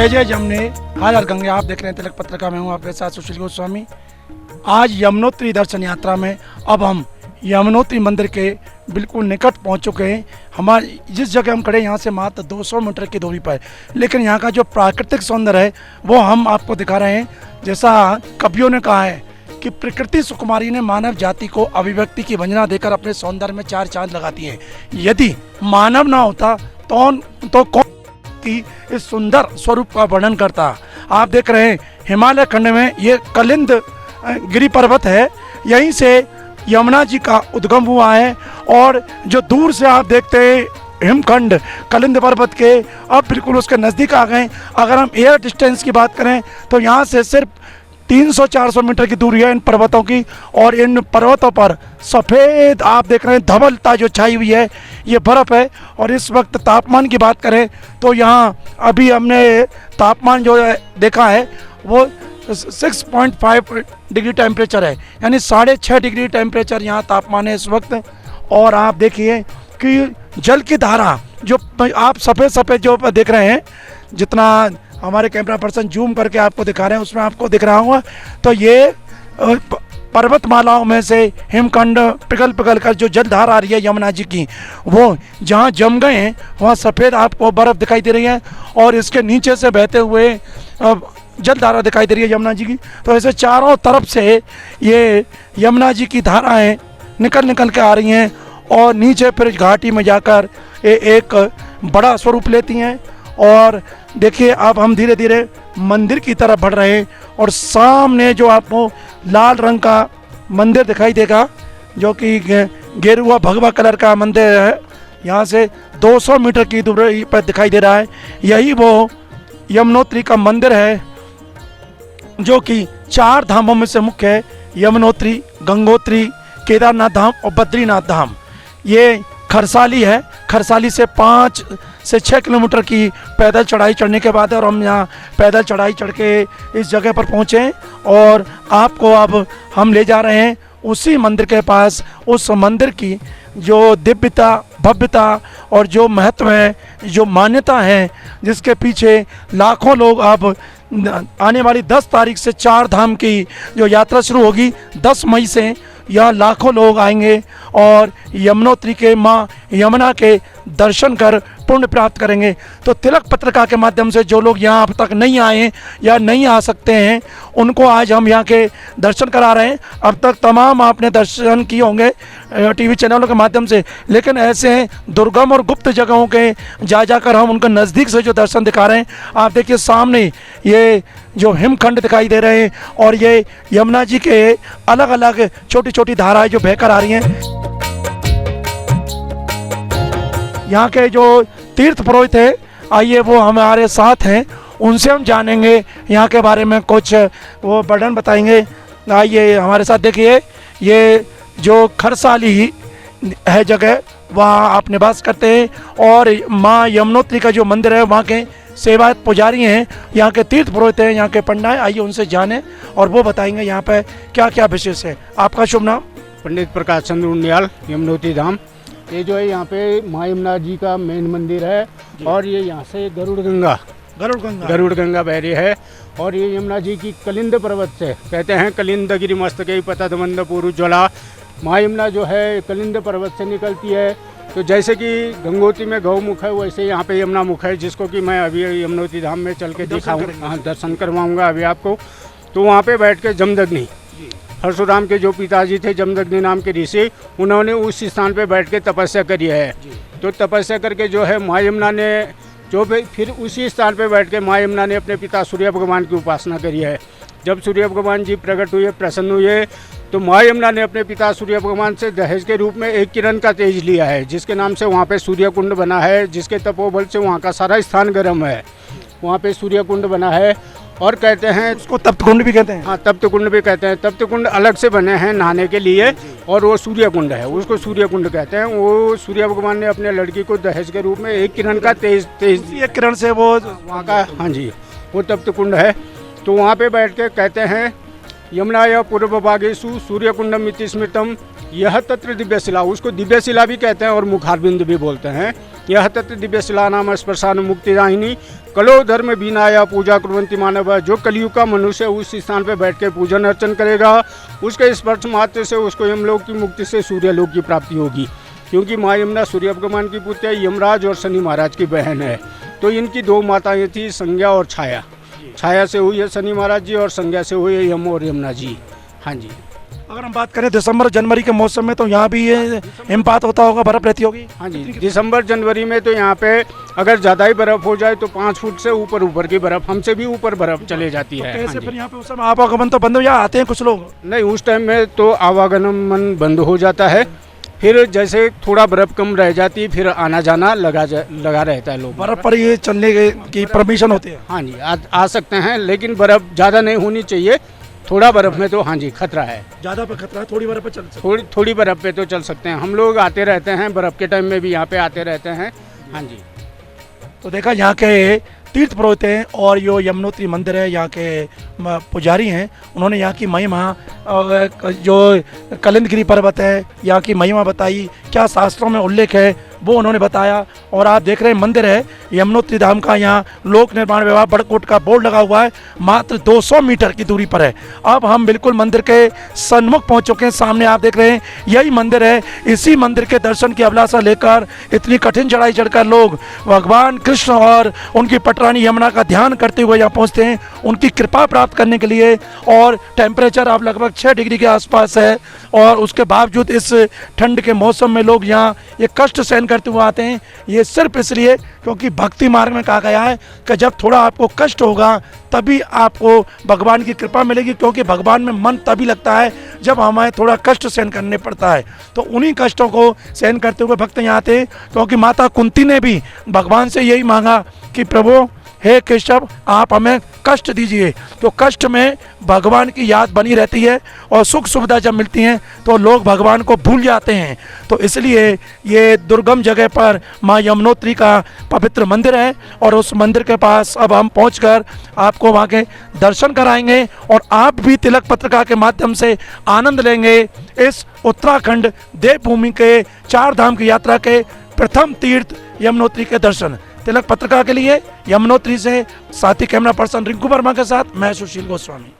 जय जय जमुने, हर हर गंगे। आप देख रहे हैं तिलक पत्रिका में हूँ आपके साथ सुशील गोस्वामी। आज यमुनोत्री दर्शन यात्रा में अब हम यमुनोत्री मंदिर के बिल्कुल निकट पहुँच चुके हैं। हमारे जिस जगह हम खड़े यहाँ से मात्र 200 मीटर की दूरी पर, लेकिन यहाँ का जो प्राकृतिक सौंदर्य है वो हम आपको दिखा रहे हैं। जैसा कवियों ने कहा है कि प्रकृति सुकुमारी ने मानव जाति को अभिव्यक्ति की वंदना देकर अपने सौंदर्य में चार चांद लगाती है। यदि मानव ना होता तो कौन की इस सुंदर स्वरूप का वर्णन करता। आप देख रहे हैं हिमालय खंड में ये कलिंद गिरी पर्वत है, यहीं से यमुना जी का उद्गम हुआ है। और जो दूर से आप देखते हैं हिमखंड कलिंद पर्वत के, अब बिल्कुल उसके नज़दीक आ गए। अगर हम एयर डिस्टेंस की बात करें तो यहाँ से सिर्फ 300-400 मीटर की दूरी है इन पर्वतों की। और इन पर्वतों पर सफ़ेद आप देख रहे हैं धवलता जो छाई हुई है, ये बर्फ़ है। और इस वक्त तापमान की बात करें तो यहाँ अभी हमने तापमान जो है देखा है वो 6.5 डिग्री टेम्परेचर है, यानी 6.5 डिग्री टेम्परेचर यहाँ तापमान है इस वक्त। और आप देखिए कि जल की धारा जो आप सफ़ेद सफ़ेद जो देख रहे हैं, जितना हमारे कैमरा पर्सन जूम करके आपको दिखा रहे हैं उसमें आपको दिख रहा होगा, तो ये पर्वतमालाओं में से हिमखंड पिघल पिघल कर जो जलधार आ रही है यमुना जी की, वो जहाँ जम गए हैं वहाँ सफ़ेद आपको बर्फ़ दिखाई दे रही है। और इसके नीचे से बहते हुए जलधारा दिखाई दे रही है यमुना जी की। तो ऐसे चारों तरफ से ये यमुना जी की धाराएँ निकल के आ रही हैं और नीचे फिर घाटी में जाकर एक बड़ा स्वरूप लेती हैं। और देखिए अब हम धीरे धीरे मंदिर की तरफ बढ़ रहे हैं और सामने जो आपको लाल रंग का मंदिर दिखाई देगा, जो कि गेरुआ भगवा कलर का मंदिर है, यहाँ से 200 मीटर की दूरी पर दिखाई दे रहा है। यही वो यमुनोत्री का मंदिर है जो कि 4 धामों में से मुख्य है, यमुनोत्री, गंगोत्री, केदारनाथ धाम और बद्रीनाथ धाम। ये खरसाली है, खरसाली से 5 से 6 किलोमीटर की पैदल चढ़ाई चढ़ने के बाद, और हम यहाँ पैदल चढ़ाई चढ़ के इस जगह पर पहुँचे और आपको अब हम ले जा रहे हैं उसी मंदिर के पास। उस मंदिर की जो दिव्यता, भव्यता और जो महत्व है, जो मान्यता है, जिसके पीछे लाखों लोग अब आने वाली 10 तारीख से 4 धाम की जो यात्रा शुरू होगी, 10 मई से यहाँ लाखों लोग आएंगे और यमुनोत्री के माँ यमुना के दर्शन कर पुण्य प्राप्त करेंगे। तो तिलक पत्रिका के माध्यम से जो लोग यहाँ अब तक नहीं आए हैं या नहीं आ सकते हैं, उनको आज हम यहाँ के दर्शन करा रहे हैं। अब तक तमाम आपने दर्शन किए होंगे टीवी चैनलों के माध्यम से, लेकिन ऐसे दुर्गम और गुप्त जगहों के जाकर हम उनको नज़दीक से जो दर्शन दिखा रहे हैं। आप देखिए सामने ये जो हिमखंड दिखाई दे रहे हैं और ये यमुना जी के अलग अलग छोटी छोटी धाराएं जो बहकर आ रही हैं। यहाँ के जो तीर्थ पुरोहित है, आइए वो हमारे साथ हैं, उनसे हम जानेंगे यहाँ के बारे में, कुछ वो वर्णन बताएंगे। आइए हमारे साथ। देखिए ये जो खरसाली है जगह, वहाँ आप निवास करते हैं और माँ यमुनोत्री का जो मंदिर है वहाँ के सेवायत पुजारी हैं, यहाँ के तीर्थ पुरोहित हैं, यहाँ के पंडा हैं। आइए उनसे जानें और वो बताएंगे यहाँ पे क्या क्या विशेष है। आपका शुभ नाम? पंडित प्रकाश चंद्र उनियाल, यमुनोत्री धाम। ये जो है यहाँ पे माँ यमुना जी का मेन मंदिर है और ये यहाँ से गरुड़ गंगा बह रही है। और ये यमुना जी की कलिंद पर्वत से, कहते हैं कलिंद गिरि मस्तके पतदमंद पूरु ज्वला, माँ यमुना जो है कलिंद पर्वत से निकलती है। तो जैसे कि गंगोत्री में गौमुख है, वैसे यहाँ पे यमुना मुख है, जिसको कि मैं अभी यमुनोत्री धाम में चल के दिखाऊंगा, दर्शन करवाऊंगा अभी आपको। तो वहाँ पे बैठ के जमदग्नि, परशुराम के जो पिताजी थे जमदग्नि नाम के ऋषि, उन्होंने उस स्थान पे बैठ के तपस्या करी है। तो तपस्या करके जो है माँ यमुना ने जो फिर उसी स्थान पे बैठ के माँ यमुना ने अपने पिता सूर्य भगवान की उपासना करी है। जब सूर्य भगवान जी प्रकट हुए, प्रसन्न हुए, तो माँ यमुना ने अपने पिता सूर्य भगवान से दहेज के रूप में एक किरण का तेज लिया है, जिसके नाम से वहाँ पे सूर्य कुंड बना है, जिसके तपोबल से वहाँ का सारा स्थान गर्म है। वहाँ पे सूर्य कुंड बना है और कहते हैं उसको तप्त कुंड भी कहते हैं। हाँ, तप्त कुंड भी कहते हैं। तप्त कुंड अलग से बने हैं नहाने के लिए, और वो सूर्य कुंड है, उसको सूर्य कुंड कहते हैं। वो सूर्य भगवान ने अपने लड़की को दहेज के रूप में एक किरण का तेज एक किरण से वो वहाँ का, हाँ जी, वो तप्त कुंड है। तो वहाँ पे बैठ के कहते हैं यमुनाया पूर्व भागेशु सूर्य कुंडम मिति स्मृतम, यह तत्र दिव्य शिला, उसको दिव्य शिला भी कहते हैं और मुखारबिंद भी बोलते हैं। यह तत् दिव्य शिला नाम स्पर्शान मुक्तिदायिनी कलो धर्म विनाया पूजा कुर्वन्ति मानव। जो कलयुग का मनुष्य उस स्थान पर बैठ के पूजन अर्चन करेगा, उसके स्पर्श मात्र से उसको यमलोक की मुक्ति से सूर्यलोक की प्राप्ति होगी। क्योंकि माँ यमुना सूर्य भगवान की पुत्री है, यमराज और शनि महाराज की बहन है। तो इनकी दो माताएं थी, संज्ञा और छाया। छाया से हुई है शनि महाराज जी और संज्ञा से हुई है यम और यमुना जी। हाँ जी। अगर हम बात करें दिसंबर जनवरी के मौसम में तो यहाँ भी ये हिमपात होता होगा, बर्फ रहती होगी। हाँ जी, दिसंबर जनवरी में तो यहाँ पे अगर ज़्यादा ही बर्फ़ हो जाए तो 5 फुट से ऊपर की बर्फ़, हमसे भी ऊपर बर्फ़ चले जाती है। कैसे फिर यहाँ पे उस समय आवागमन तो बंद हो, यहाँ आते हैं कुछ लोग? नहीं, उस टाइम में तो आवागमन बंद हो जाता है। फिर जैसे थोड़ा बर्फ़ कम रह जाती है फिर आना जाना लगा रहता है लोग। बर्फ पर ये चलने की परमिशन होती है? हाँ जी, आ सकते हैं, लेकिन बर्फ़ ज़्यादा नहीं होनी चाहिए। थोड़ा बर्फ़ में तो हाँ जी खतरा है। ज़्यादा पे खतरा है, थोड़ी बर्फ पे चल सकते हैं। थोड़ी बर्फ़ पे तो चल सकते हैं। हम लोग आते रहते हैं, बर्फ़ के टाइम में भी यहाँ पे आते रहते हैं। हाँ जी। तो देखा यहाँ के तीर्थ पुरोहित हैं और जो यमुनोत्री मंदिर है यहाँ के पुजारी हैं, उन्होंने यहाँ की महिमा, जो कलिंदगिरी पर्वत है यहाँ की महिमा बताई, क्या शास्त्रों में उल्लेख है वो उन्होंने बताया। और आप देख रहे हैं मंदिर है यमुनोत्री धाम का, यहाँ लोक निर्माण विभाग बड़कोट का बोर्ड लगा हुआ है, मात्र 200 मीटर की दूरी पर है। अब हम बिल्कुल मंदिर के सन्मुख पहुँच चुके हैं। सामने आप देख रहे हैं यही मंदिर है। इसी मंदिर के दर्शन की अभिलाषा लेकर इतनी कठिन चढ़ाई चढ़कर लोग भगवान कृष्ण और उनकी पटरानी यमुना का ध्यान करते हुए यहाँ पहुँचते हैं, उनकी कृपा प्राप्त करने के लिए। और टेम्परेचर अब लगभग 6 डिग्री के आसपास है और उसके बावजूद इस ठंड के मौसम में लोग यहाँ ये कष्ट सहन करते हुए आते हैं। ये सिर्फ इसलिए क्योंकि भक्ति मार्ग में कहा गया है कि जब थोड़ा आपको कष्ट होगा तभी आपको भगवान की कृपा मिलेगी, क्योंकि भगवान में मन तभी लगता है जब हमें थोड़ा कष्ट सहन करने पड़ता है। तो उन्हीं कष्टों को सहन करते हुए भक्त यहाँ आते हैं, क्योंकि माता कुंती ने भी भगवान से यही मांगा कि प्रभु हे केशव आप हमें कष्ट दीजिए। तो कष्ट में भगवान की याद बनी रहती है और सुख सुविधा जब मिलती हैं तो लोग भगवान को भूल जाते हैं। तो इसलिए ये दुर्गम जगह पर माँ यमुनोत्री का पवित्र मंदिर है और उस मंदिर के पास अब हम पहुंचकर आपको वहाँ के दर्शन कराएंगे और आप भी तिलक पत्रिका के माध्यम से आनंद लेंगे इस उत्तराखंड देवभूमि के 4 धाम की यात्रा के प्रथम तीर्थ यमुनोत्री के दर्शन। तिलक पत्रिका के लिए यमुनोत्री से साथी कैमरा पर्सन रिंकू वर्मा के साथ मैं सुशील गोस्वामी।